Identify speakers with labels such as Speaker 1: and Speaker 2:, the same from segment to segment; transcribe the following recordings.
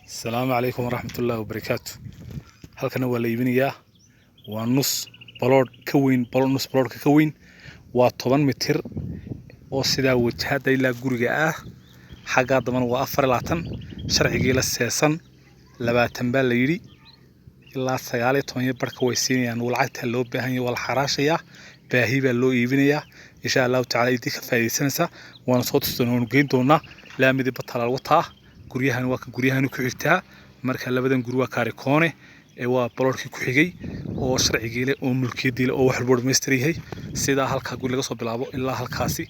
Speaker 1: السلام عليكم ورحمة الله وبركاته. halkan waa la iibinayaa waa nus balood ka weyn nus balood ka weyn waa 10 mitir oo sida wajahada ilaa guriga ah xaga daman waa 24 sharcigii la seesan 20 baa la yiri ilaa 19 barka way siinayaan lacagta loo baahan yahay wal xaraashaya baahi baa loo iibinayaa insha Allah ta'ala idin ka faa'iideysanaysa waan soo tusdoon geyn doonaa laamidi batalaal wataa guryahan waa ka guryahan ku xigtaa marka labadan guri waa kaarikoone waa baloorkii ku xigay oo sharcigii leh oo mulkiyadii leh oo wax walba dhameystiriyay sida halka guri laga soo bilaabo ilaa halkaasi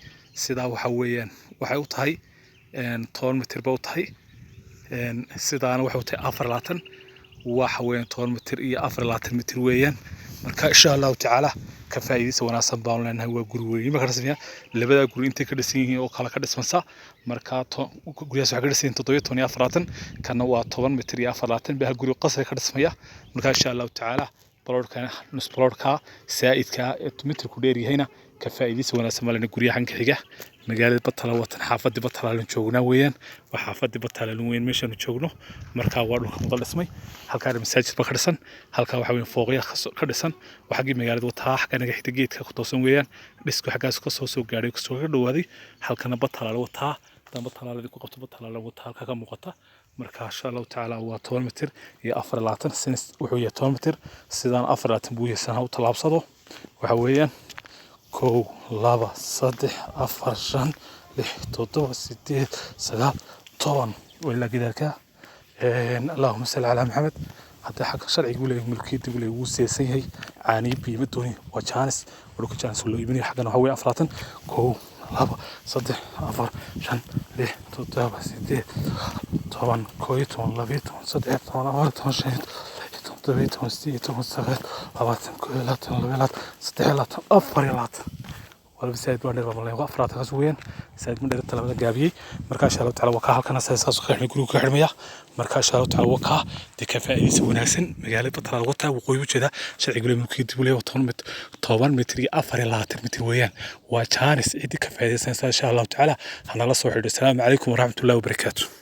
Speaker 1: sida waxa weeyaan waxay u tahay 10 mitir baa u tahay sidaana waxa u tahay 24 waxa weeyaan 10 mitir iyo 24 mitir weeyaan marka insha Allah ta'ala ka faa'iideysa wanaagsan baan leenahay waa guri weyn marka rasmiya labada guri intay ka dhisan yihiin oo kala ka dhismansa marka guriyaas waxa ka dhisan 740 kana waa 10 mitir iyo 24 baa guri qasri ka dhismaya marka insha Allah ta'ala baloorka nus baloorka saa'idka mitir ku dheer yahayna ka faa'iideysa wanaagsan ma leenahay guriyahan ka xiga magaalada Batala watan xaafadda Batala la joognaa weeyaan waa xaafadda Batala weyn meeshan joogno marka waa dhulka muddo dhismay halka masaajid ba ka dhisan halka waxa weyn fooqya ka dhisan waxa magaalada wataa xagga xigta geedka ku toosan weeyaan dhisku xaggaas ka soo gaaray ku soo dhawaaday halkana Batala la wataa dan Batala la ku qabto Batala la wataa halka ka muuqata marka insha Allah ta'ala waa 10 mitir iyo 24 sinis wuxuu yahay 10 mitir sidaan 24 buu yahay sanad talaabsado waxa weeyaan كو لابا صدح أفرشان لح تطوع ستة سلام طون ولا كذا كا اللهم صل على محمد حتى حق شرعي يقول لي ملكيت يقول لي وسيسي هي عاني بيمدوني وجانس ولو جانس ولا يبني حقنا هو أفراطن كو لابا صدح أفرشان لح تطوع ستة طبعا كويتون لبيتون صدح طبعا أفرطون شهد تبيتون ستيتون سغت أباتن كلاتن لبلات استحلات أفريلات والبسايد وانا والله وافرات غزوين سايد من دير الطلبه غابيي marka insha Allah ta'ala waka halkana saas oo xirnay guriga ka xirmaya marka insha Allah ta'ala waka dikafaa'iisa wanaagsan magaalada Batala wata waqooyi jeeda sharciga mulkiyada buu leeyahay 10 mitir iyo 24 mitir weeyaan waa jaanis idin ka faa'iideysan insha Allah ta'ala hana la soo xidho. Assalamu alaykum wa rahmatullahi wa barakatuh.